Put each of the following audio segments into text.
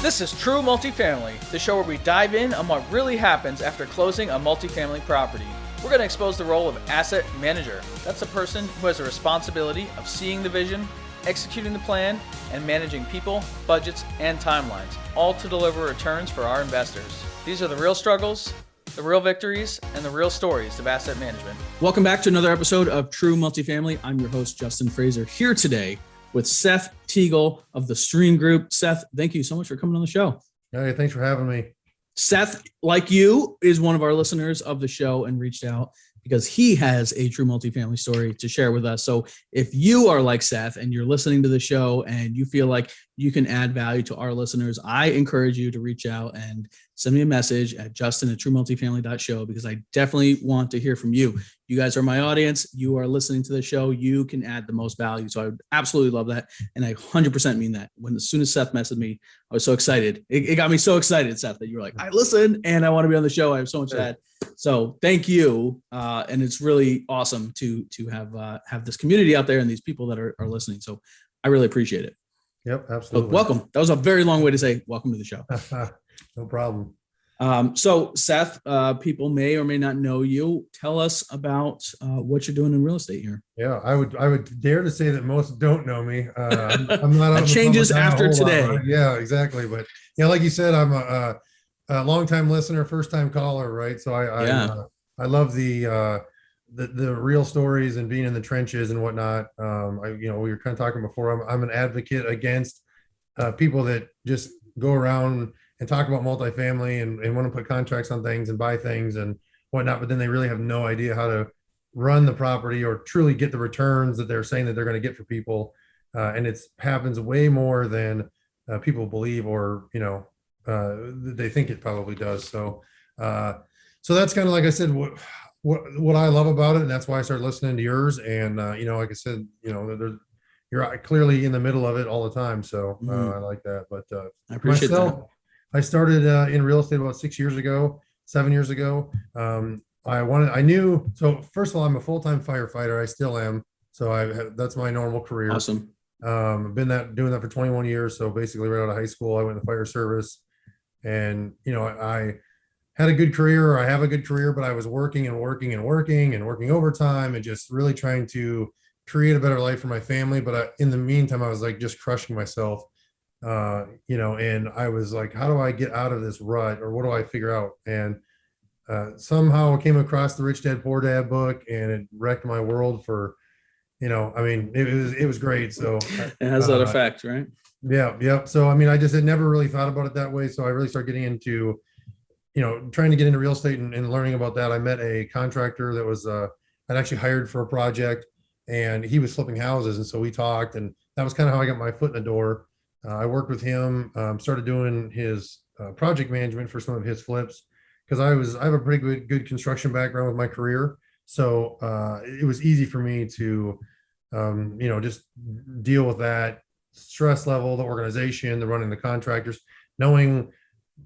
This is True Multifamily, the show where we dive in on what really happens after closing a multifamily property. We're going to expose the role of asset manager. That's the person who has the responsibility of seeing the vision, executing the plan, and managing people, budgets, and timelines, all to deliver returns for our investors. These are the real struggles, the real victories, and the real stories of asset management. Welcome back to another episode of True Multifamily. I'm your host, Justin Fraser, here today with Seth Teagle of the Stream Group. Seth, thank you so much for coming on the show. Hey, thanks for having me. Seth, like you, is one of our listeners of the show and reached out because he has a true multifamily story to share with us. So if you are like Seth and you're listening to the show and you feel like you can add value to our listeners, I encourage you to reach out and send me a message at justin@truemultifamily.show, because I definitely want to hear from you. You guys are my audience. You are listening to the show. You can add the most value. So I would absolutely love that. And I 100% mean that. As soon as Seth messaged me, I was so excited. It got me so excited, Seth, that you were like, I listen and I want to be on the show. I have so much to add. So thank you. And it's really awesome to have this community out there and these people that are listening. So I really appreciate it. Yep, absolutely. So welcome. That was a very long way to say welcome to the show. No problem. So Seth, people may or may not know you. Tell us about what you're doing in real estate here. Yeah, I would dare to say that most don't know me. I'm not. That changes after today. Right? Yeah, exactly. But yeah, like you said, I'm a long-time listener, first-time caller, right? So I love the real stories and being in the trenches and whatnot. We were kind of talking before. I'm an advocate against people that just go around and talk about multifamily and want to put contracts on things and buy things and whatnot, but then they really have no idea how to run the property or truly get the returns that they're saying that they're going to get for people. And it happens way more than people believe, or, they think it probably does. So that's kind of, like I said, what I love about it. And that's why I started listening to yours. And, like I said, you're clearly in the middle of it all the time. So I like that. But I appreciate that. I started in real estate about 7 years ago. So first of all, I'm a full-time firefighter. I still am. So that's my normal career. Awesome. I've been doing that for 21 years. So basically right out of high school, I went in the fire service, and, I had a good career, or I have a good career, but I was working overtime and just really trying to create a better life for my family. But in the meantime, I was like just crushing myself. And I was like, how do I get out of this rut, or what do I figure out? And somehow I came across the Rich Dad Poor Dad book, and it wrecked my world for, it was great. So it has that effect, right? Yeah. Yep. So, I just had never really thought about it that way. So I really started getting into, trying to get into real estate and learning about that. I met a contractor that was, I'd actually hired for a project, and he was flipping houses. And so we talked, and that was kind of how I got my foot in the door. I worked with him, started doing his project management for some of his flips, because I have a pretty good construction background with my career. So it was easy for me to, just deal with that stress level, the organization, the running the contractors, knowing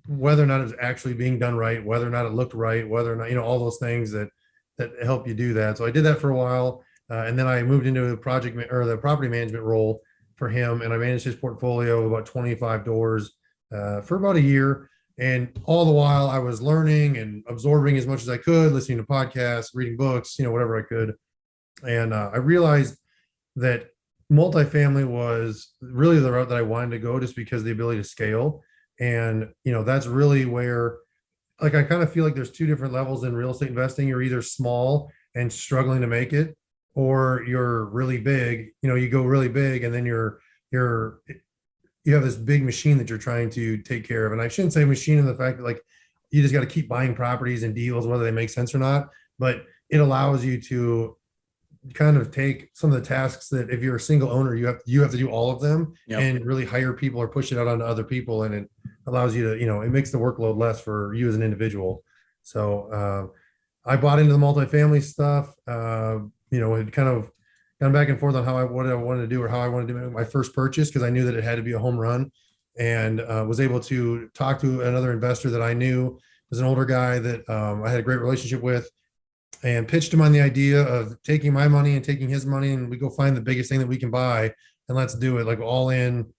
whether or not it was actually being done right, whether or not it looked right, whether or not, all those things that help you do that. So I did that for a while. And then I moved into the property management role for him, and I managed his portfolio of about 25 doors for about a year. And all the while I was learning and absorbing as much as I could, listening to podcasts, reading books, whatever I could. And I realized that multifamily was really the route that I wanted to go, just because of the ability to scale. And, that's really where, like, I kind of feel like there's two different levels in real estate investing. You're either small and struggling to make it, or you're really big. You go really big, and then you have this big machine that you're trying to take care of. And I shouldn't say machine in the fact that, like, you just got to keep buying properties and deals, whether they make sense or not, but it allows you to kind of take some of the tasks that, if you're a single owner, you have to do all of them. Yep. And really hire people or push it out onto other people. And it allows you to, it makes the workload less for you as an individual. So I bought into the multifamily stuff. It kind of gone back and forth on what I wanted to do, or how I wanted to make my first purchase, because I knew that it had to be a home run, and was able to talk to another investor that I knew was an older guy that I had a great relationship with, and pitched him on the idea of taking my money and taking his money, and we go find the biggest thing that we can buy, and let's do it, like, all in,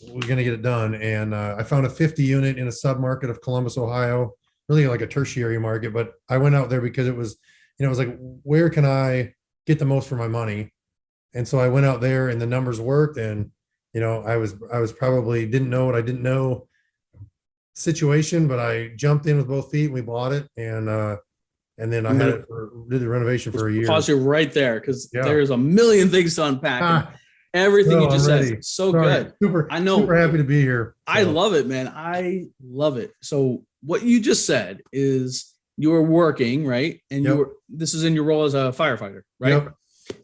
we're going to get it done. And I found a 50 unit in a submarket of Columbus, Ohio, really like a tertiary market. But I went out there because it was, it was like, where can I get the most for my money? And so I went out there and the numbers worked. And, I was probably didn't know what I didn't know situation, but I jumped in with both feet and we bought it. And then I had it did the renovation for a year. Pause you right there because there's a million things to unpack. Everything you just said is so good. I know. Super happy to be here. So. I love it, man. I love it. So what you just said is you were working, right? And this is in your role as a firefighter, right? Yep.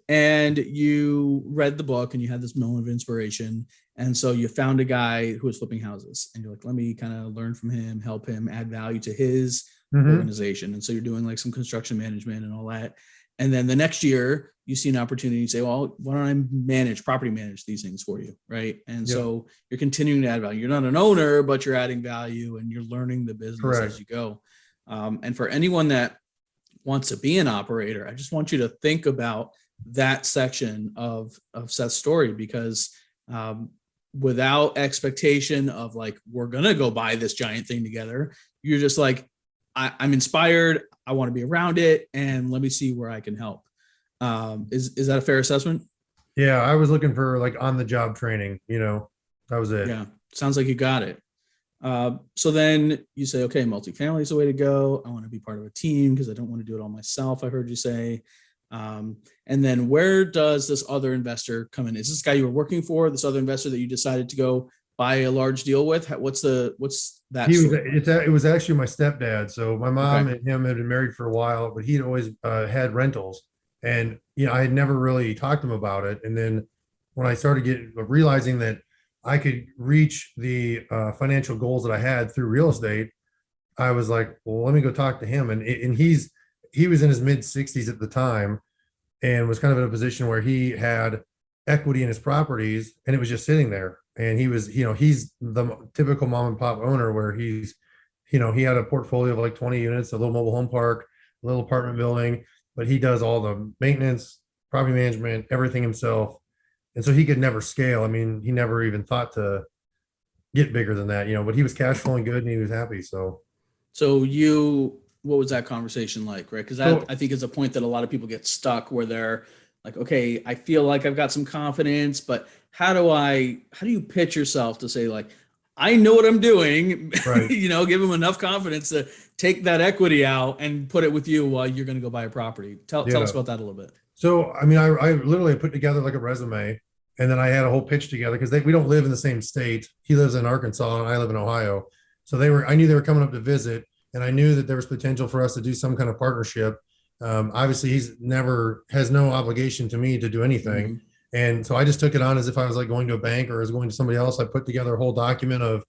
And you read the book and you had this moment of inspiration. And so you found a guy who was flipping houses and you're like, let me kind of learn from him, help him add value to his organization. And so you're doing like some construction management and all that. And then the next year you see an opportunity to say, well, why don't I property manage these things for you? Right. And so you're continuing to add value. You're not an owner, but you're adding value and you're learning the business as you go. And for anyone that wants to be an operator, I just want you to think about that section of Seth's story, because without expectation of like, we're going to go buy this giant thing together, you're just like, I'm inspired. I want to be around it and let me see where I can help. Is that a fair assessment? Yeah. I was looking for like on the job training, that was it. Yeah. Sounds like you got it. So then you say, okay, multifamily is the way to go. I want to be part of a team because I don't want to do it all myself. I heard you say. And then where does this other investor come in? Is this guy you were working for, this other investor that you decided to go buy a large deal with? What's that? It was actually my stepdad. So my mom and him had been married for a while, but he'd always had rentals, and I had never really talked to him about it. And then when I started realizing that I could reach the financial goals that I had through real estate, I was like, well, let me go talk to him. And he was in his mid 60s at the time and was kind of in a position where he had equity in his properties and it was just sitting there. And he was, he's the typical mom and pop owner where he's, he had a portfolio of like 20 units, a little mobile home park, a little apartment building, but he does all the maintenance, property management, everything himself. And so he could never scale. I mean, he never even thought to get bigger than that, but he was cash flowing good and he was happy. So what was that conversation like? Right. Cause I think is a point that a lot of people get stuck where they're like, okay, I feel like I've got some confidence, but how do you pitch yourself to say like, I know what I'm doing, right. Give them enough confidence to take that equity out and put it with you while you're going to go buy a property. Tell us about that a little bit. So, I mean, I literally put together like a resume and then I had a whole pitch together because we don't live in the same state. He lives in Arkansas and I live in Ohio. So I knew they were coming up to visit and I knew that there was potential for us to do some kind of partnership. Obviously has no obligation to me to do anything. Mm-hmm. And so I just took it on as if I was like going to a bank or as going to somebody else. I put together a whole document of,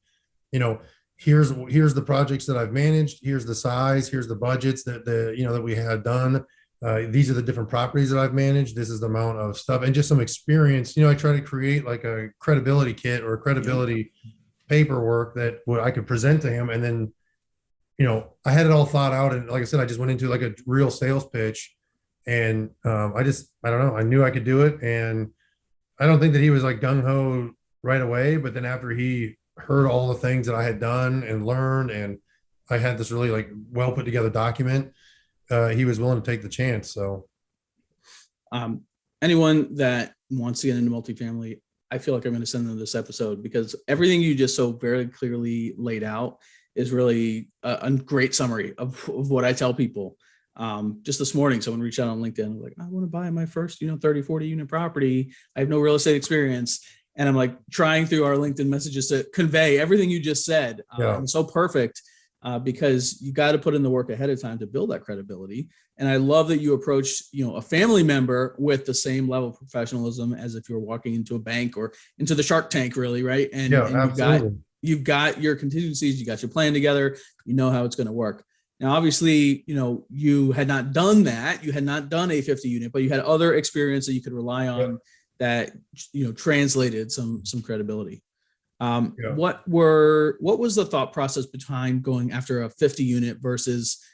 here's the projects that I've managed. Here's the size, here's the budgets that we had done. These are the different properties that I've managed. This is the amount of stuff and just some experience. I try to create like a credibility kit or a credibility paperwork that I could present to him. And then, I had it all thought out. And like I said, I just went into like a real sales pitch and I don't know. I knew I could do it. And I don't think that he was like gung ho right away. But then after he heard all the things that I had done and learned, and I had this really like well put together document, he was willing to take the chance. So anyone that wants to get into multifamily, I feel like I'm going to send them this episode because everything you just so very clearly laid out is really a great summary of what I tell people. Just this morning, someone reached out on LinkedIn, like, I want to buy my first, 30, 40 unit property. I have no real estate experience. And I'm like trying through our LinkedIn messages to convey everything you just said. It's so perfect because you got to put in the work ahead of time to build that credibility. And I love that you approached, a family member with the same level of professionalism as if you were walking into a bank or into the Shark Tank, really. Right. And you've got your contingencies, you got your plan together, you know how it's going to work. Now, obviously, you had not done that. You had not done a 50 unit, but you had other experience that you could rely on that, translated some credibility. What was the thought process behind going after a 50 unit versus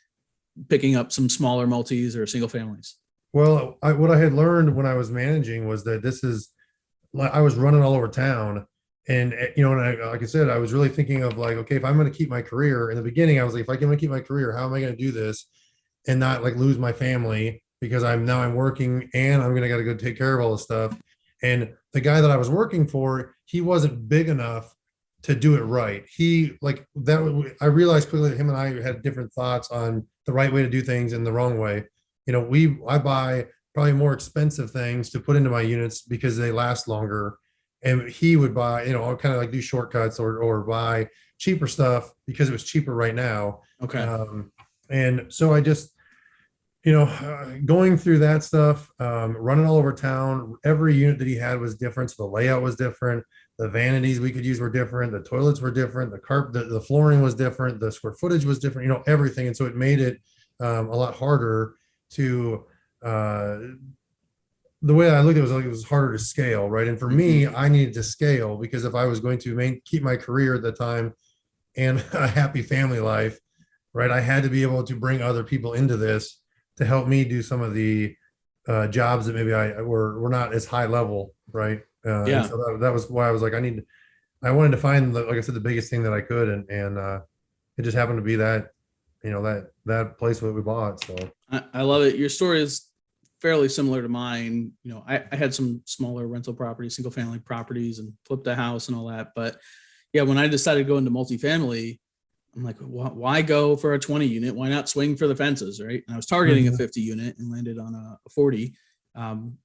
picking up some smaller multis or single families? Well, what I had learned when I was managing was that I was running all over town And and like I said, I was really thinking of like, okay, if I'm going to keep my career in the beginning, I was like, if I'm going to keep my career, how am I going to do this and not like lose my family because I'm working and I'm going to got to go take care of all this stuff. And the guy that I was working for, he wasn't big enough to do it right. He like that. I realized quickly that him and I had different thoughts on the right way to do things and the wrong way. I buy probably more expensive things to put into my units because they last longer. And he would buy, kind of like do shortcuts or buy cheaper stuff because it was cheaper right now. Okay. And so I just, going through that stuff, running all over town, every unit that he had was different. So the layout was different. The vanities we could use were different. The toilets were different. The carpet, the flooring was different. The square footage was different, everything. And so it made it a lot harder to, the way I looked at it was like it was harder to scale, right? And for me, I needed to scale because if I was going to keep my career at the time and a happy family life, right, I had to be able to bring other people into this to help me do some of the jobs that maybe were not as high level, right? Yeah. So that was why I was like, I wanted to find, like I said, the biggest thing that I could, and it just happened to be that, that place that we bought. So I love it. Your story is fairly similar to mine. I had some smaller rental properties, single family properties, and flipped a house and all that. But yeah, when I decided to go into multifamily, I'm like, why go for a 20 unit? Why not swing for the fences, right? And I was targeting a 50 unit and landed on a 40.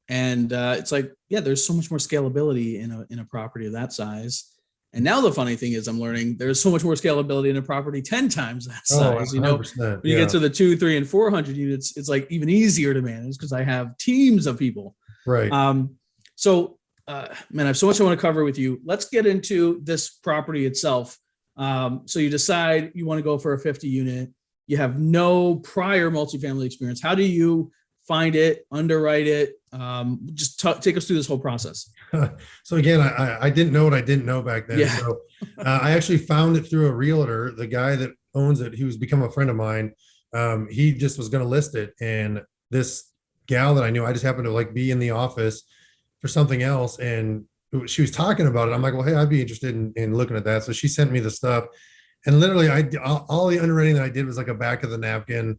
It's like, yeah, there's so much more scalability in a property of that size. And now the funny thing is I'm learning there's so much more scalability in a property 10 times that size. When you get to the 200, 300, and 400 units, it's like even easier to manage because I have teams of people. Right. Man, I have so much I want to cover with you. Let's get into this property itself. So you decide you want to go for a 50 unit. You have no prior multifamily experience. How do you find it, underwrite it? Take us through this whole process. So again, I didn't know what I didn't know back then. Yeah. So I actually found it through a realtor. The guy that owns it, he was become a friend of mine. He just was going to list it. And this gal that I knew, I just happened to like be in the office for something else. And she was talking about it. I'm like, well, hey, I'd be interested in looking at that. So she sent me the stuff. And literally all the underwriting that I did was like a back of the napkin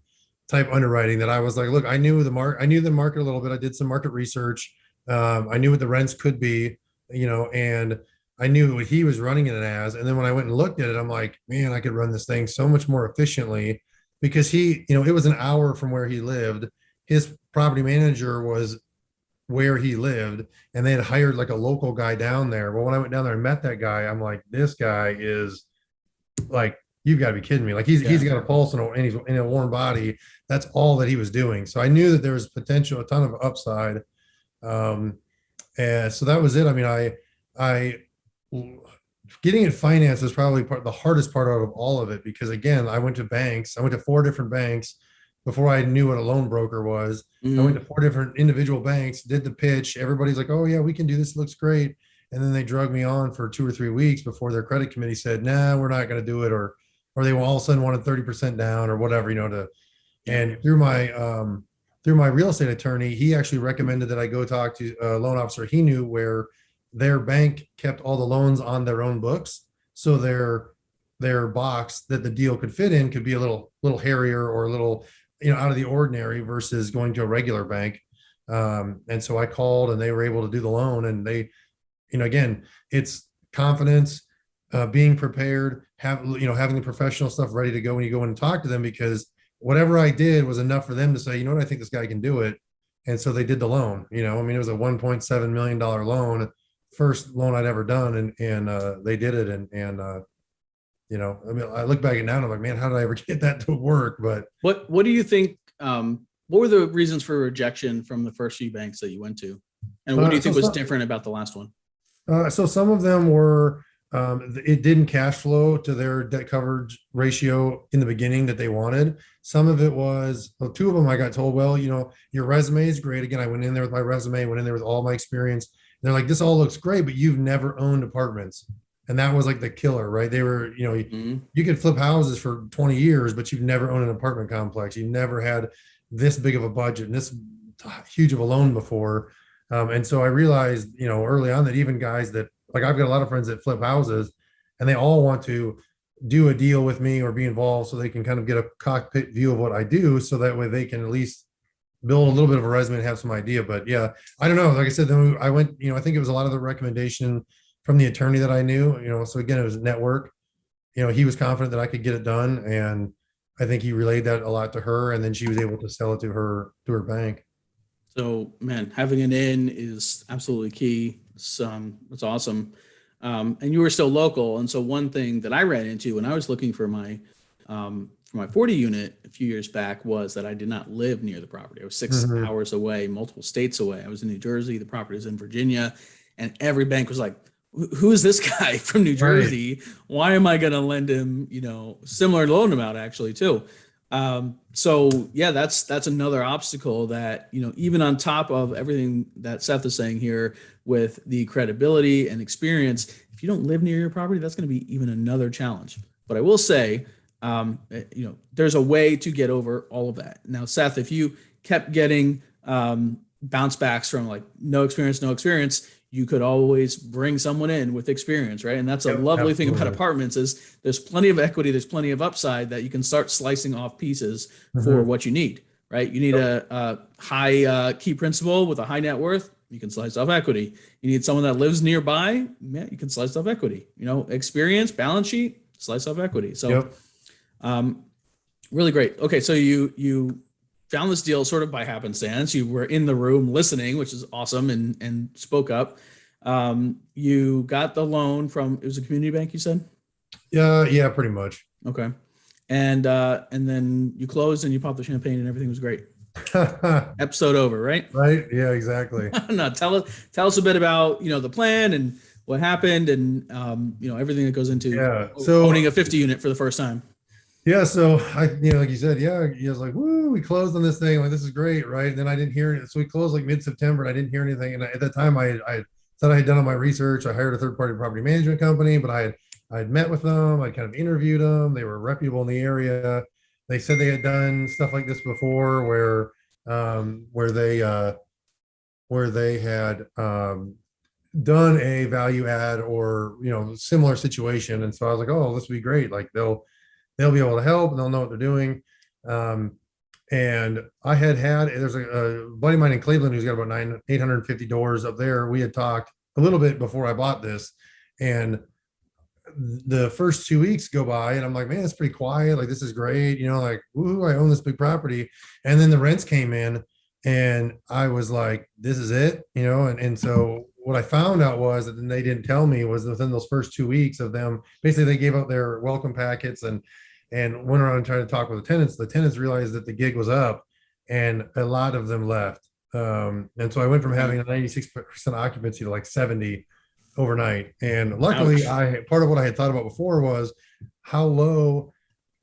type underwriting that I was like, look, I knew the market a little bit. I did some market research. I knew what the rents could be, and I knew what he was running it as. And then when I went and looked at it, I'm like, man, I could run this thing so much more efficiently because it was an hour from where he lived. His property manager was where he lived and they had hired like a local guy down there. Well, when I went down there and met that guy, I'm like, this guy is like, you've got to be kidding me. Like he's got a pulse and he's in a warm body. That's all that he was doing. So I knew that there was potential, a ton of upside. And so that was it. I mean, I getting it financed is probably the hardest part out of all of it, because again, I went to banks. I went to 4 different banks before I knew what a loan broker was. I went to 4 different individual banks, did the pitch. Everybody's like, oh yeah, we can do this. It looks great. And then they drug me on for 2 or 3 weeks before their credit committee said, nah, we're not going to do it. Or they all of a sudden wanted 30% down or whatever, and through my real estate attorney, he actually recommended that I go talk to a loan officer he knew where their bank kept all the loans on their own books. So their box that the deal could fit in could be a little hairier or a little, out of the ordinary versus going to a regular bank. And so I called and they were able to do the loan, and they, again, it's confidence, being prepared, having the professional stuff ready to go when you go in and talk to them, because whatever I did was enough for them to say, I think this guy can do it. And so they did the loan. It was a $1.7 million loan, first loan I'd ever done. And they did it. And I look back at it now and I'm like, man, how did I ever get that to work? But what do you think, what were the reasons for rejection from the first few banks that you went to? And what do you think was different about the last one? So some of them were, it didn't cash flow to their debt coverage ratio in the beginning that they wanted. Some of it was, 2 of them I got told, well, your resume is great. Again, I went in there with my resume, went in there with all my experience. They're like, this all looks great, but you've never owned apartments. And that was like the killer, right? They were, you could flip houses for 20 years, but you've never owned an apartment complex. You've never had this big of a budget and this huge of a loan before. And so I realized, early on that even guys that like I've got a lot of friends that flip houses, and they all want to do a deal with me or be involved so they can kind of get a cockpit view of what I do, so that way they can at least build a little bit of a resume and have some idea. But yeah, I don't know. Like I said, then I went, I think it was a lot of the recommendation from the attorney that I knew, so again, it was network. He was confident that I could get it done, and I think he relayed that a lot to her, and then she was able to sell it to her bank. So, man, having an in is absolutely key. It's awesome. And you were still local. And so one thing that I ran into when I was looking for my 40 unit a few years back was that I did not live near the property. I was 6 hours away, multiple states away. I was in New Jersey. The property was in Virginia, and every bank was like, who is this guy from New Jersey? Right. Why am I going to lend him, similar loan amount actually too? So yeah, that's another obstacle that, even on top of everything that Seth is saying here with the credibility and experience, if you don't live near your property, that's going to be even another challenge. But I will say, there's a way to get over all of that. Now, Seth, if you kept getting, bounce backs from like no experience, you could always bring someone in with experience, right? And that's a lovely thing about apartments is there's plenty of equity, there's plenty of upside that you can start slicing off pieces for what you need, right? You need a high key principal with a high net worth, you can slice off equity. You need someone that lives nearby, yeah, you can slice off equity. Experience, balance sheet, slice off equity. So really great. Okay, so you found this deal sort of by happenstance. You were in the room listening, which is awesome, and spoke up. You got the loan from, it was a community bank, you said? Yeah, pretty much. Okay. And then you closed and you popped the champagne and everything was great. Episode over, right? Right. Yeah, exactly. No, tell us a bit about, the plan and what happened and, everything that goes into owning a 50 unit for the first time. Yeah, so I, like you said, he was like, "Woo, we closed on this thing. Like, this is great, right?" And then I didn't hear it. So we closed like mid-September, and I didn't hear anything. And at that time, I thought I had done all my research. I hired a third-party property management company, but I had met with them. I kind of interviewed them. They were reputable in the area. They said they had done stuff like this before, where they had done a value add or similar situation. And so I was like, "Oh, this would be great. Like they'll be able to help and they'll know what they're doing." And I there's a buddy of mine in Cleveland who's got about 850 doors up there. We had talked a little bit before I bought this, and the first 2 weeks go by and I'm like, man, it's pretty quiet. Like, this is great. Like, ooh, I own this big property. And then the rents came in and I was like, this is it, and so what I found out was that then they didn't tell me was within those first 2 weeks of them, basically they gave out their welcome packets and went around and tried to talk with the tenants realized that the gig was up and a lot of them left. And so I went from having a 96% occupancy to like 70 overnight. And luckily part of what I had thought about before was how low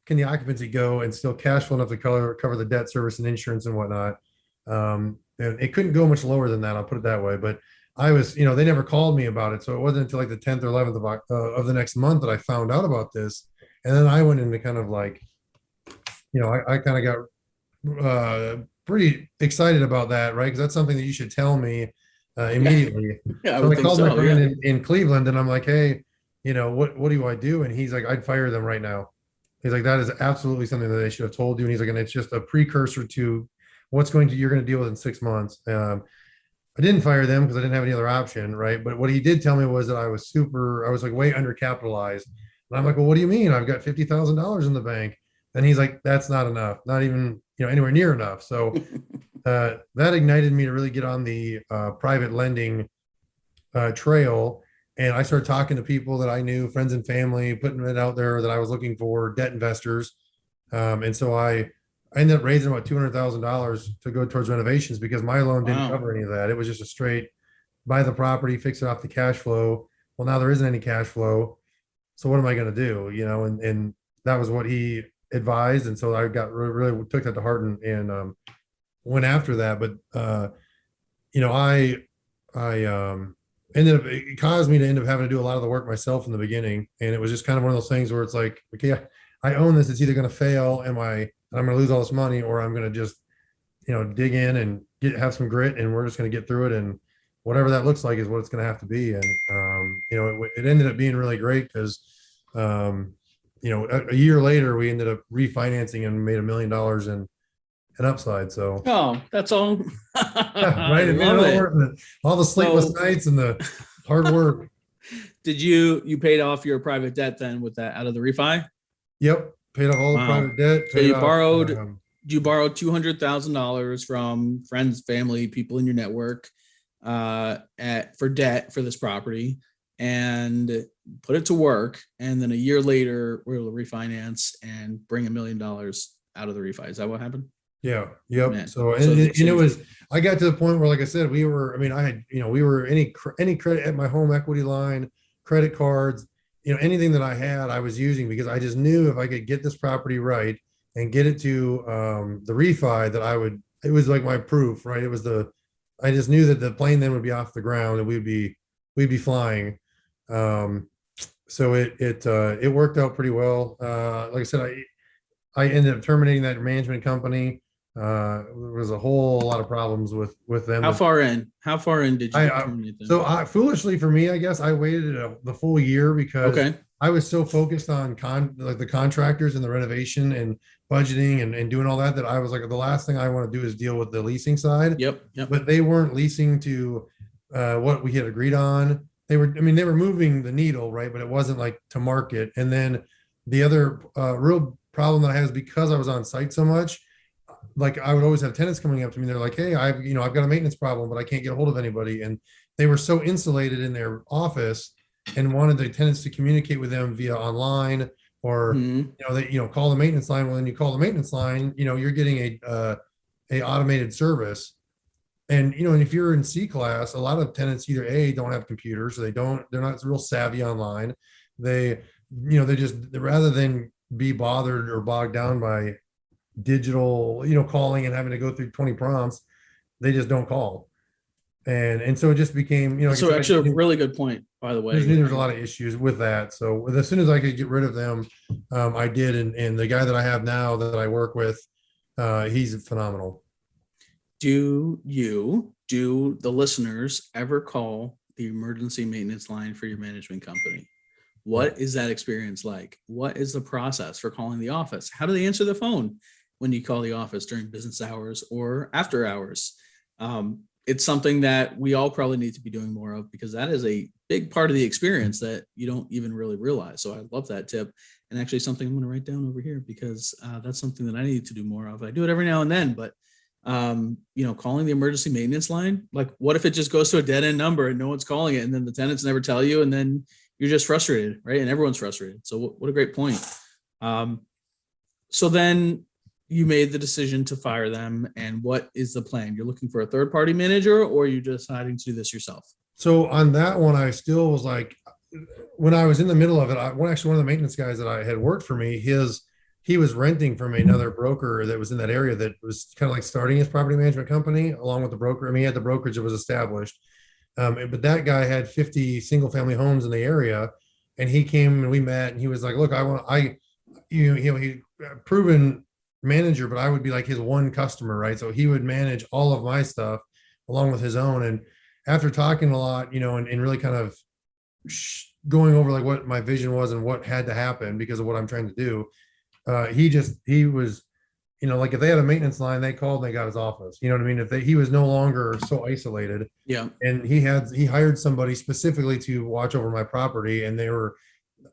can the occupancy go and still cash flow enough to cover the debt service and insurance and whatnot. And it couldn't go much lower than that. I'll put it that way. But I was, they never called me about it. So it wasn't until like the 10th or 11th of the next month that I found out about this. And then I went into kind of like, I kind of got pretty excited about that, right? Because that's something that you should tell me immediately. Yeah, so I called my friend in Cleveland and I'm like, hey, what do I do? And he's like, I'd fire them right now. He's like, that is absolutely something that they should have told you. And he's like, and it's just a precursor to you're going to deal with in 6 months. I didn't fire them because I didn't have any other option, right? But what he did tell me was that I was like way undercapitalized. And I'm like, well, what do you mean? I've got $50,000 in the bank. And he's like, that's not enough, not even, anywhere near enough. So that ignited me to really get on the private lending trail. And I started talking to people that I knew, friends and family, putting it out there that I was looking for debt investors. And so I ended up raising about $200,000 to go towards renovations because my loan didn't cover any of that. It was just a straight buy the property, fix it off the cash flow. Well, now there isn't any cash flow. So what am I going to do? And that was what he advised. And so I got really took that to heart and went after that. But, it caused me to end up having to do a lot of the work myself in the beginning. And it was just kind of one of those things where it's like, okay, I own this. It's either going to fail. I'm going to lose all this money, or I'm going to just, dig in and have some grit, and we're just going to get through it. And whatever that looks like is what it's going to have to be. And, it ended up being really great because, a year later, we ended up refinancing and made $1 million in upside. So, Oh, that's all. right. It made it Love all it. worth it. All the sleepless nights and the hard work. Did you paid off your private debt then with that out of the refi? Yep. Paid off all the Wow. private debt. So you Paid off, borrowed, you borrowed $200,000 from friends, family, people in your network for debt for this property and put it to work. And then a year later, we were able to refinance and bring $1 million out of the refi. Is that what happened? Yeah. Yep. Man. So, So it was, I got to the point where, like I said, we were any credit at my home equity line, credit cards, anything that I had, I was using because I just knew if I could get this property right and get it to the refi that it was like my proof, right? I just knew that the plane then would be off the ground and we'd be flying. So it worked out pretty well. Like I said, I ended up terminating that management company. There was a whole lot of problems with them. How far in did you terminate them? So foolishly for me, I guess I waited the full year because I was so focused on the contractors and the renovation and budgeting and doing all that I was like, the last thing I want to do is deal with the leasing side. Yep. But they weren't leasing to what we had agreed on. They were moving the needle, right? But it wasn't like to market. And then the other real problem that I had is because I was on site so much, like I would always have tenants coming up to me. They're like, "Hey, I've got a maintenance problem, but I can't get a hold of anybody." And they were so insulated in their office and wanted the tenants to communicate with them via online or, call the maintenance line. Well, then you call the maintenance line, you're getting a automated service. And, and if you're in C class, a lot of tenants either don't have computers, or they're not real savvy online. They rather than be bothered or bogged down by digital, calling and having to go through 20 prompts, they just don't call. And so it just became, so actually a really good point, by the way. There's a lot of issues with that. So as soon as I could get rid of them, I did. And the guy that I have now that I work with, he's phenomenal. Do the listeners ever call the emergency maintenance line for your management company? What is that experience like? What is the process for calling the office? How do they answer the phone when you call the office during business hours or after hours? It's something that we all probably need to be doing more of because that is a big part of the experience that you don't even really realize. So I love that tip, and actually something I'm going to write down over here because that's something that I need to do more of. I do it every now and then, but calling the emergency maintenance line, like what if it just goes to a dead end number and no one's calling it, and then the tenants never tell you, and then you're just frustrated, right? And everyone's frustrated. So what a great point. So then you made the decision to fire them, and what is the plan? You're looking for a third party manager, or are you deciding to do this yourself? So on that one, I still was like, when I was in the middle of it, one of the maintenance guys that I had worked for me, he was renting from another broker that was in that area that was kind of like starting his property management company along with the broker. He had the brokerage that was established. But that guy had 50 single family homes in the area, and he came and we met, and he was like, look, he proven manager, but I would be like his one customer, right? So he would manage all of my stuff along with his own. And after talking a lot, and really kind of going over like what my vision was and what had to happen because of what I'm trying to do, he was, like if they had a maintenance line, they called and they got his office. You know what I mean? He was no longer so isolated. Yeah. And he hired somebody specifically to watch over my property, and they were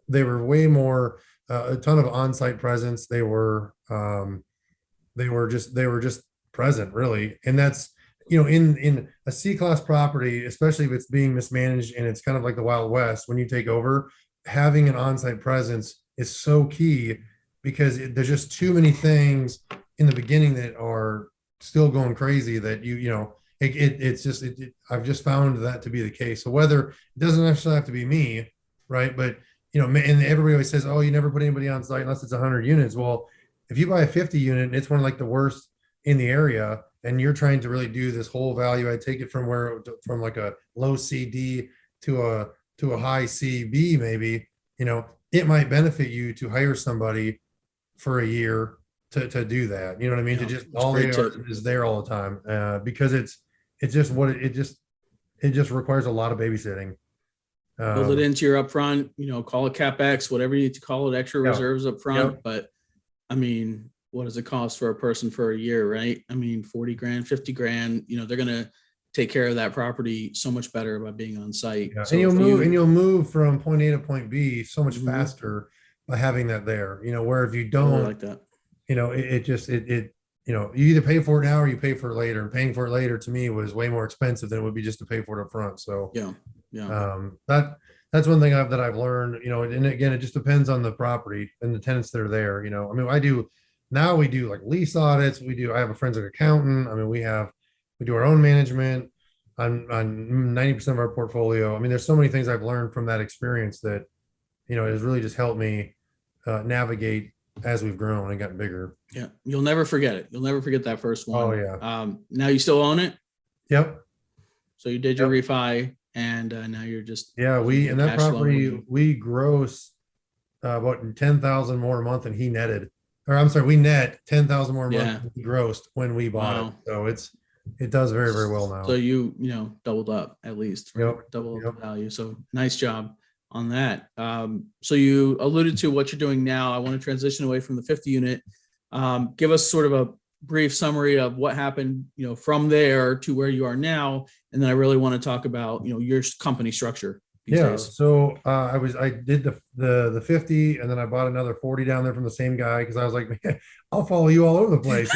way more, a ton of on-site presence. They were just present, really. And that's, in a C-class property, especially if it's being mismanaged and it's kind of like the Wild West, when you take over, having an on-site presence is so key because there's just too many things in the beginning that are still going crazy that I've just found that to be the case. So whether it doesn't necessarily have to be me, right? But, and everybody always says, oh, you never put anybody on site unless it's 100 units. Well, if you buy a 50 unit and it's one of like the worst in the area, and you're trying to really do this whole value, I take it from like a low CD to a high CB, maybe, it might benefit you to hire somebody for a year to do that. You know what I mean? Yeah, to just all they are is there all the time, because it's just it just requires a lot of babysitting. Build it into your upfront, call it CapEx, whatever you need to call it, extra reserves up front. Yep. But I mean, what does it cost for a person for a year, right? I mean, 40 grand, 50 grand, they're going to take care of that property so much better by being on site. Yeah. So and you'll move from point A to point B so much Mhm. faster by having that there, where if you I don't, really like that. you either pay for it now or you pay for it later. And paying for it later to me was way more expensive than it would be just to pay for it up front. So Yeah. that's one thing that I've learned, and again, it just depends on the property and the tenants that are there. I mean, we do like lease audits. I have a forensic accountant. I mean, we do our own management on 90% of our portfolio. I mean, there's so many things I've learned from that experience that, it has really just helped me navigate as we've grown and gotten bigger. Yeah. You'll never forget it. You'll never forget that first one. Oh yeah. Now you still own it. Yep. So you did your refi and now you're just. Yeah. In that cash property, flowing. we gross about 10,000 more a month than he netted, or I'm sorry, we net 10,000 more a month than he grossed when we bought it. So it does very, very well now. So you doubled up at least, right? Yep. Double up the value. So nice job on that. So you alluded to what you're doing now. I want to transition away from the 50 unit. Give us sort of a brief summary of what happened, from there to where you are now. And then I really want to talk about, your company structure. Days. So I did the 50 and then I bought another 40 down there from the same guy because I was like, man, I'll follow you all over the place.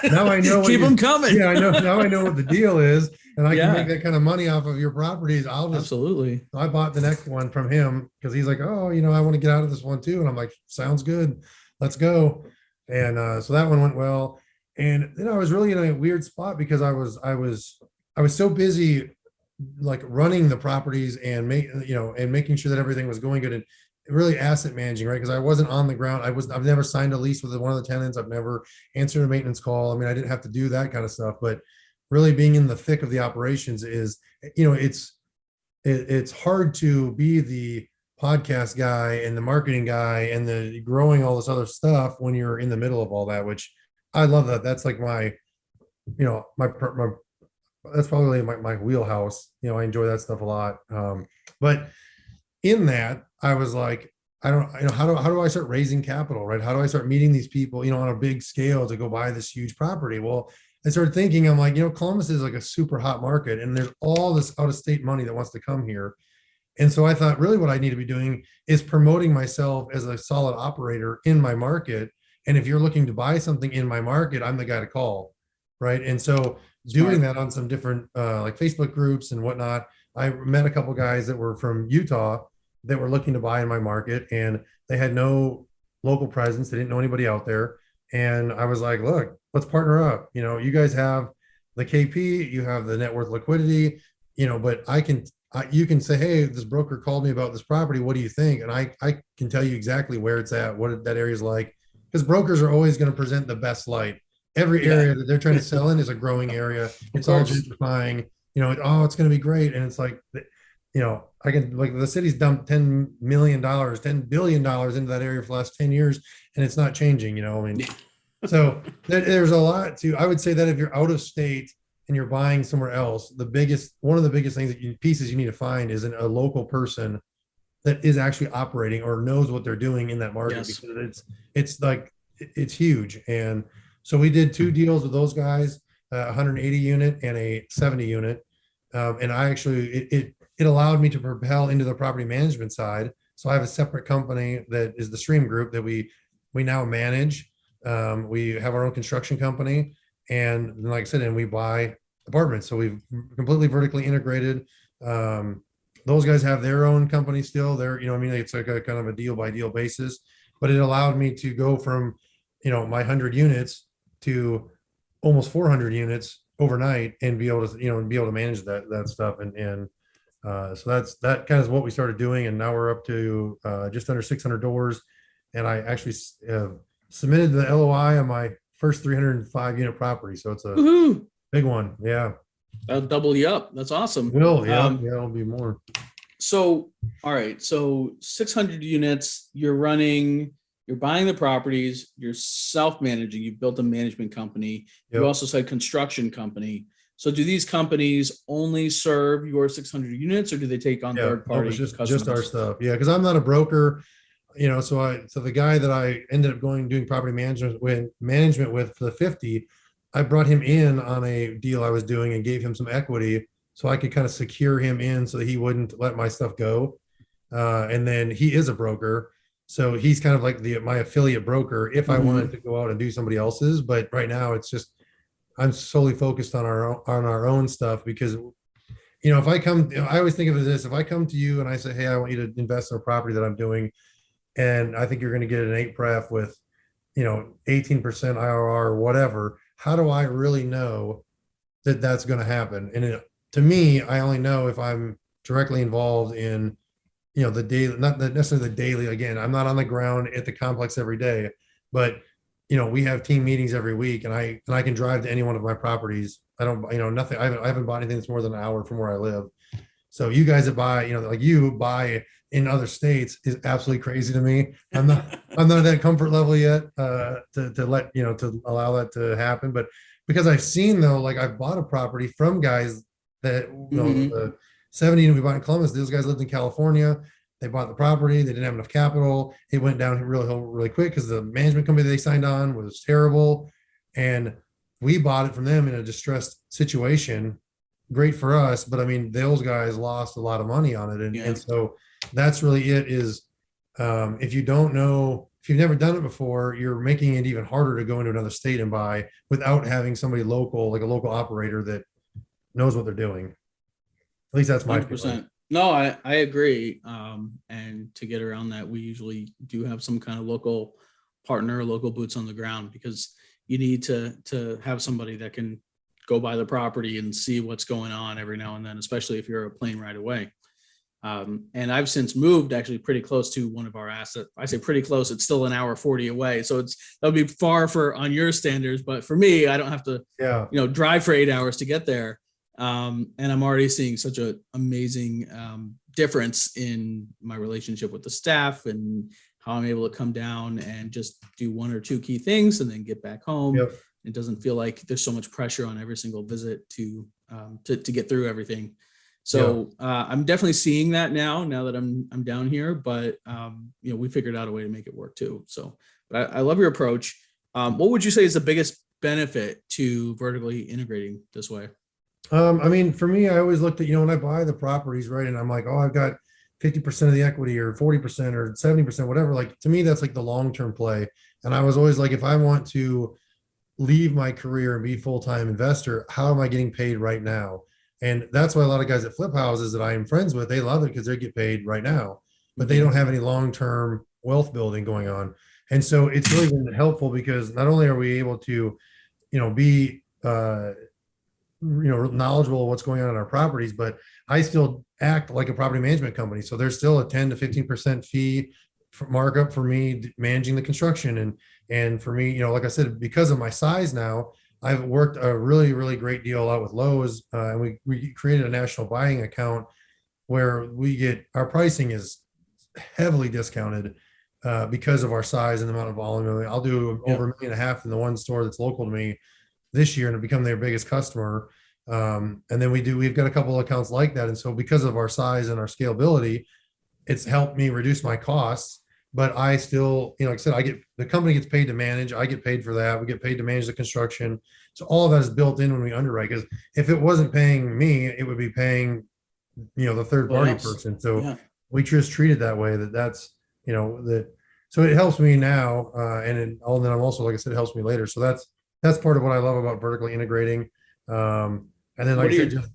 Now I know keep them coming. Yeah, I know. Now I know what the deal is, and I can make that kind of money off of your properties. Absolutely. I bought the next one from him because he's like, oh, I want to get out of this one too, and I'm like, sounds good, let's go. And so that one went well, and then I was really in a weird spot because I was so busy like running the properties and making sure that everything was going good and really asset managing, right? Because I wasn't on the ground. I've never signed a lease with one of the tenants. I've never answered a maintenance call. I mean, I didn't have to do that kind of stuff, but really being in the thick of the operations is, it's hard to be the podcast guy and the marketing guy and the growing all this other stuff when you're in the middle of all that, which I love that. That's like my that's probably my wheelhouse. I enjoy that stuff a lot. But in that, I was like, how do I start raising capital, right? How do I start meeting these people, on a big scale to go buy this huge property? Well, I started thinking, I'm like, Columbus is like a super hot market and there's all this out of state money that wants to come here. And so I thought really what I need to be doing is promoting myself as a solid operator in my market. And if you're looking to buy something in my market, I'm the guy to call, right? And so doing that on some different like Facebook groups and whatnot, I met a couple guys that were from Utah that were looking to buy in my market, and they had no local presence. They didn't know anybody out there. And I was like, look, let's partner up. You guys have the KP, you have the net worth liquidity, but you can say, hey, this broker called me about this property. What do you think? And I can tell you exactly where it's at, what that area is like, because brokers are always going to present the best light. Every area that they're trying to sell in is a growing area. It's all gentrifying, it's going to be great. And it's like, I can, like, the city's dumped $10 billion into that area for the last 10 years, and it's not changing, I mean, so there's a lot to, I would say that if you're out of state and you're buying somewhere else, one of the biggest pieces you need to find is a local person that is actually operating or knows what they're doing in that market, because it's huge. And so we did 2 deals with those guys, 180 unit and a 70 unit. And I actually, it allowed me to propel into the property management side. So I have a separate company that is the Stream Group that we now manage. We have our own construction company, and like I said, and we buy apartments. So we've completely vertically integrated. Those guys have their own company still. It's like a kind of a deal by deal basis, but it allowed me to go from, my 100 units to almost 400 units overnight and be able to manage that stuff. So that kind of is what we started doing. And now we're up to just under 600 doors. And I actually submitted the LOI on my first 305 unit property. So it's a big one. Yeah. That'll double you up. That's awesome. It'll be more. So, all right. So 600 units, you're buying the properties, you're self-managing, you built a management company. You also said construction company. So do these companies only serve your 600 units, or do they take on Yeah, third party it's just customers? our stuff. Yeah, because I'm not a broker, so the guy that I ended up doing property management with for the 50, I brought him in on a deal I was doing and gave him some equity so I could kind of secure him in so that he wouldn't let my stuff go. And then he is a broker, so he's kind of like my affiliate broker if I wanted to go out and do somebody else's. But right now, it's just I'm solely focused on our own stuff because if I come, I always think of it as this: if I come to you and I say, "Hey, I want you to invest in a property that I'm doing," and I think you're going to get an 8 pref with 18% IRR or whatever, how do I really know that that's going to happen? And to me, I only know if I'm directly involved in the daily, not necessarily the daily. Again, I'm not on the ground at the complex every day, but we have team meetings every week, and I can drive to any one of my properties. I don't, nothing. I haven't bought anything that's more than an hour from where I live. So you guys that buy, like you buy in other states is absolutely crazy to me. I'm not at that comfort level yet to let to allow that to happen. But because I've seen though, like I've bought a property from guys that the 70 we bought in Columbus. Those guys lived in California. They bought the property. They didn't have enough capital. It went down really quick because the management company they signed on was terrible, and we bought it from them in a distressed situation. Great for us, but I mean, those guys lost a lot of money on it, and so that's really it. Is if you don't know, if you've never done it before, you're making it even harder to go into another state and buy without having somebody local, like a local operator that knows what they're doing. At least that's my 100%. No, I agree. And to get around that, we usually do have some kind of local partner, local boots on the ground, because you need to have somebody that can go by the property and see what's going on every now and then, especially if you're a plane ride away. And I've since moved actually pretty close to one of our assets. I say pretty close, it's still an hour 40 away. So that'll be far on your standards, but for me, I don't have to, drive for 8 hours to get there. And I'm already seeing such an amazing difference in my relationship with the staff and how I'm able to come down and just do one or two key things and then get back home. Yep. It doesn't feel like there's so much pressure on every single visit to get through everything. So I'm definitely seeing that now that I'm down here, but we figured out a way to make it work too. So, but I love your approach. What would you say is the biggest benefit to vertically integrating this way? I mean, for me, I always looked at, when I buy the properties, right, and I'm like, oh, I've got 50% of the equity or 40% or 70%, whatever. Like, to me, that's like the long-term play. And I was always like, if I want to leave my career and be full-time investor, how am I getting paid right now? And that's why a lot of guys that flip houses that I am friends with, they love it because they get paid right now, but they don't have any long-term wealth building going on. And so it's really been helpful because not only are we able to, be, knowledgeable of what's going on in our properties, but I still act like a property management company. So there's still a 10 to 15% fee markup for me managing the construction. And for me, like I said, because of my size now, I've worked a really, really great deal out with Lowe's. And we created a national buying account where our pricing is heavily discounted because of our size and the amount of volume. I'll do over $1.5 million in the one store that's local to me this year and have become their biggest customer. And then we've got a couple of accounts like that. And so because of our size and our scalability, it's helped me reduce my costs, but I still, like I said, the company gets paid to manage. I get paid for that. We get paid to manage the construction. So all of that is built in when we underwrite, because if it wasn't paying me, it would be paying, the third party person. So we just treat it that way, that's, so it helps me now. And then I'm also, like I said, it helps me later. So that's part of what I love about vertically integrating. And then, like I said, just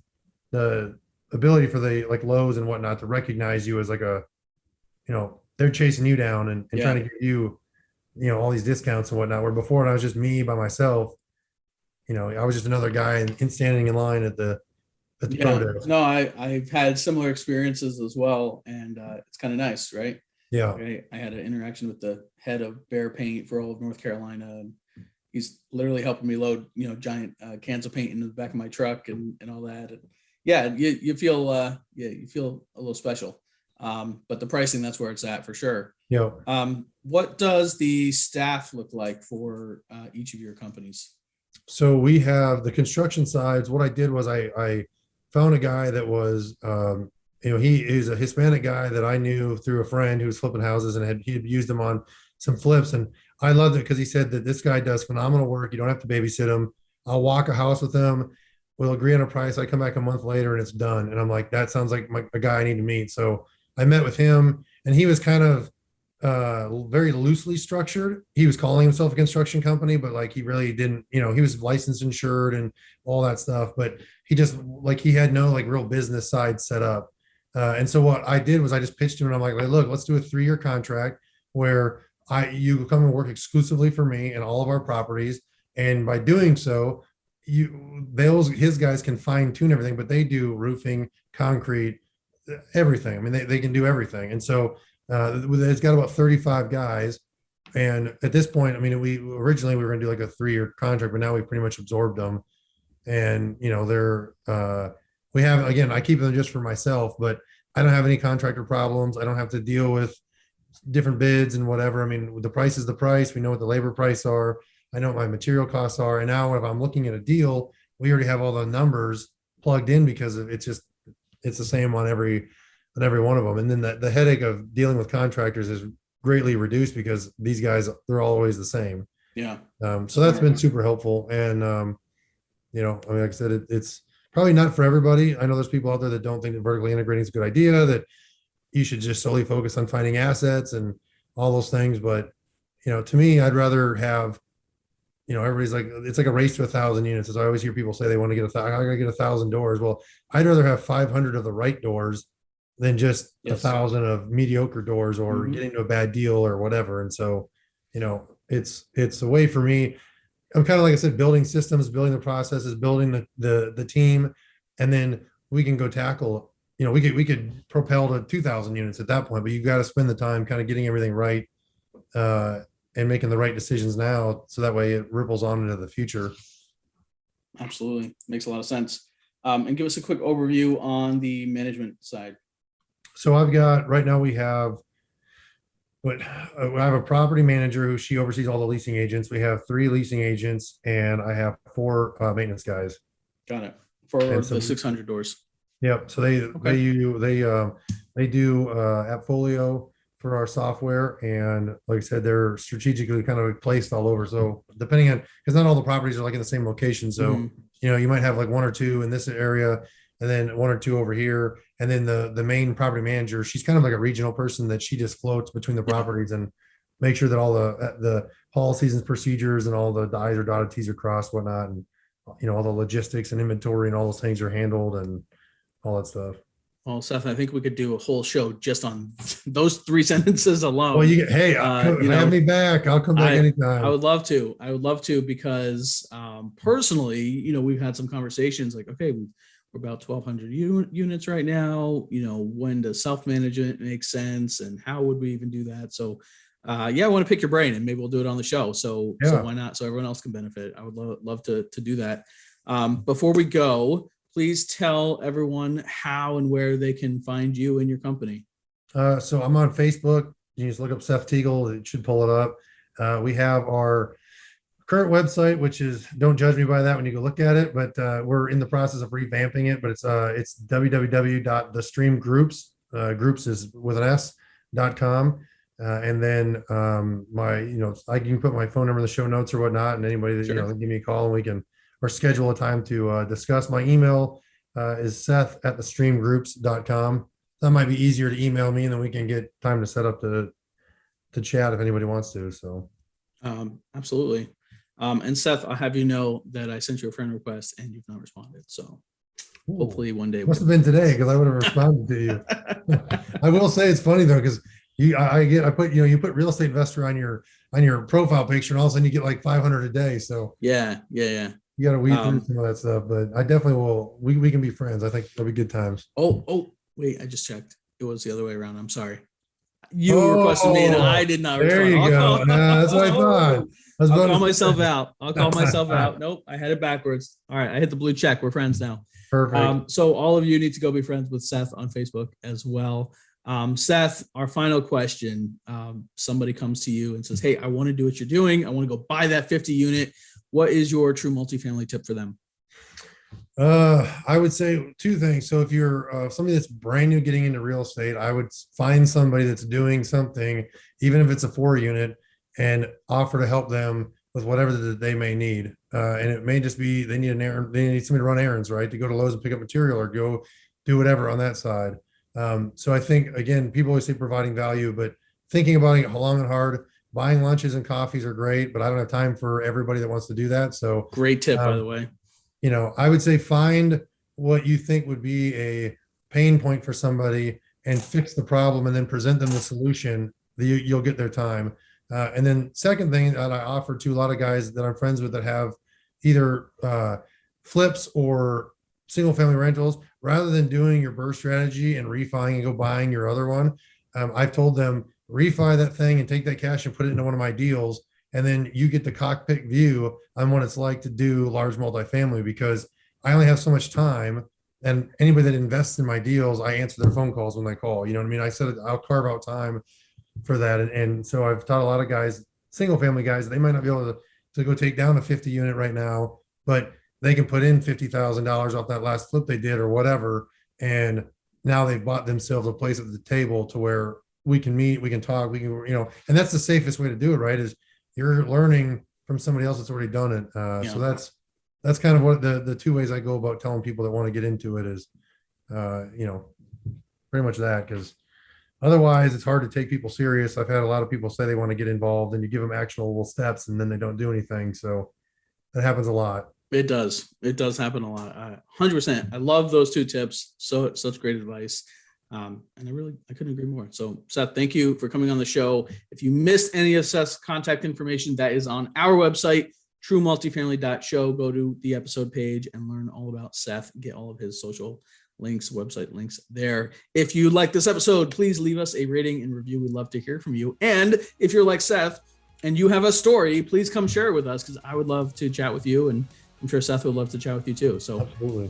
the ability for the like Lowe's and whatnot to recognize you as like they're chasing you down and trying to get you, all these discounts and whatnot. Where before, when I was just me by myself, I was just another guy standing in line at the pro desk. No, I've had similar experiences as well, and it's kind of nice, right? Yeah. I had an interaction with the head of Bear Paint for all of North Carolina. He's literally helping me load, giant cans of paint in the back of my truck and all that. And you feel a little special. But the pricing, that's where it's at for sure. Yeah. What does the staff look like for each of your companies? So we have the construction sides. What I did was I found a guy that was, he is a Hispanic guy that I knew through a friend who was flipping houses, and he had used them on some flips. And I loved it because he said that this guy does phenomenal work. You don't have to babysit him. I'll walk a house with him. We'll agree on a price. I come back a month later and it's done. And I'm like, that sounds like a guy I need to meet. So I met with him, and he was kind of very loosely structured. He was calling himself a construction company, but like he really didn't, he was licensed, insured, and all that stuff. But he just like he had no like real business side set up. And so what I did was I just pitched him, and I'm like, look, let's do a 3-year contract where you come and work exclusively for me and all of our properties. And by doing so, his guys can fine tune everything, but they do roofing, concrete, everything. I mean, they can do everything. And so it's got about 35 guys. And at this point, I mean, we originally were going to do like a 3-year contract, but now we've pretty much absorbed them. And, we have, again, I keep them just for myself, but I don't have any contractor problems. I don't have to deal with different bids and whatever. I mean, the price is the price. We know what the labor price are. I know what my material costs are. And now if I'm looking at a deal, we already have all the numbers plugged in because it's the same on every one of them. And then the headache of dealing with contractors is greatly reduced because these guys, they're always the same. Yeah. So that's been super helpful. And, I mean, like I said, it's probably not for everybody. I know there's people out there that don't think that vertically integrating is a good idea, that you should just solely focus on finding assets and all those things. But, to me, I'd rather have, everybody's like, it's like a race to 1,000 units. As I always hear people say, they want to get I gotta get 1,000 doors. Well, I'd rather have 500 of the right doors than just 1,000 of mediocre doors or getting to a bad deal or whatever. And so, it's a way for me. I'm kind of, like I said, building systems, building the processes, building the team, and then we can go tackle, we could propel to 2,000 units at that point, but you've got to spend the time kind of getting everything right, and making the right decisions now, so that way it ripples on into the future. Absolutely. Makes a lot of sense. And give us a quick overview on the management side. So right now we have I have a property manager she oversees all the leasing agents. We have 3 leasing agents, and I have 4 maintenance guys. Got it. For the 600 doors. Yep. So they do Appfolio for our software, and like I said, they're strategically kind of placed all over. So depending on, because not all the properties are like in the same location. So you might have like 1 or 2 in this area, and then 1 or 2 over here. And then the main property manager, she's kind of like a regional person that she just floats between the properties and make sure that all the policies and procedures and all the I's are dotted, T's are crossed, whatnot. And, all the logistics and inventory and all those things are handled and all that stuff. Well, Seth, I think we could do a whole show just on those 3 sentences alone. Well, have me back. I'll come back anytime. I would love to because personally, we've had some conversations like, okay, we're about 1,200 units right now. When does self-management make sense, and how would we even do that? So, I want to pick your brain, and maybe we'll do it on the show. So why not? So everyone else can benefit. I would love to do that. Before we go, please tell everyone how and where they can find you and your company. So I'm on Facebook. You just look up Seth Teagle. It should pull it up. We have our current website, which is, don't judge me by that when you go look at it, but we're in the process of revamping it. But it's www.thestreamgroups, groups is with an S.com. And then I can put my phone number in the show notes or whatnot, and anybody that give me a call, and we can or schedule a time to discuss. My email is seth@thestreamgroups.com. That might be easier to email me, and then we can get time to set up to chat if anybody wants to. So absolutely. And Seth, I'll have you know that I sent you a friend request and you've not responded. So hopefully one day. Must have been today, because I would have responded to you. I will say it's funny though, because you put real estate investor on your profile picture, and all of a sudden you get like 500 a day. So yeah. You got to weed through some of that stuff, but I definitely will. We can be friends. I think it'll be good times. Oh, wait, I just checked. It was the other way around. I'm sorry. You requested me and I did not respond. There you go. That's what I thought. I'll call myself out. Nope, I had it backwards. All right, I hit the blue check. We're friends now. Perfect. So all of you need to go be friends with Seth on Facebook as well. Seth, our final question. Somebody comes to you and says, hey, I want to do what you're doing. I want to go buy that 50 unit. what is your true multifamily tip for them? I would say two things. So if you're somebody that's brand new getting into real estate, I would find somebody that's doing something, even if it's a 4-unit, and offer to help them with whatever that they may need. And it may just be they need an errand, they need somebody to run errands, right? To go to Lowe's and pick up material or go do whatever on that side. So I think, again, people always say providing value, but thinking about it long and hard. Buying lunches and coffees are great, but I don't have time for everybody that wants to do that. So Great tip, by the way. I would say find what you think would be a pain point for somebody and fix the problem, and then present them the solution. You'll get their time. And then second thing that I offer to a lot of guys that I'm friends with that have either flips or single family rentals, rather than doing your burst strategy and refining and go buying your other one, I've told them, refi that thing and take that cash and put it into one of my deals. And then you get the cockpit view on what it's like to do large multifamily, because I only have so much time. And anybody that invests in my deals, I answer their phone calls when they call. You know what I mean? I said I'll carve out time for that. And so I've taught a lot of guys, single family guys, they might not be able to go take down a 50 unit right now, but they can put in $50,000 off that last flip they did or whatever. And now they've bought themselves a place at the table to where we can meet, we can talk, we can, and that's the safest way to do it, right? Is you're learning from somebody else that's already done it. So that's kind of what the two ways I go about telling people that want to get into it is, pretty much that, because otherwise it's hard to take people serious. I've had a lot of people say they want to get involved and you give them actionable steps and then they don't do anything. So that happens a lot. It does happen a lot. 100%. I love those two tips. So such great advice. And I couldn't agree more. So Seth, thank you for coming on the show. If you missed any of Seth's contact information, that is on our website, truemultifamily.show. Go to the episode page and learn all about Seth, get all of his social links, website links there. If you like this episode, please leave us a rating and review. We'd love to hear from you. And if you're like Seth and you have a story, please come share it with us, because I would love to chat with you, and I'm sure Seth would love to chat with you too. So Absolutely.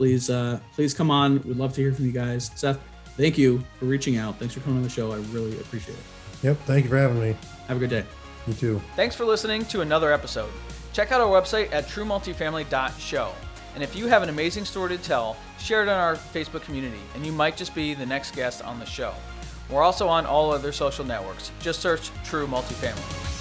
Please come on. We'd love to hear from you guys. Seth, thank you for reaching out. Thanks for coming on the show. I really appreciate it. Yep. Thank you for having me. Have a good day. You too. Thanks for listening to another episode. Check out our website at truemultifamily.show. And if you have an amazing story to tell, share it on our Facebook community, and you might just be the next guest on the show. We're also on all other social networks. Just search True Multifamily.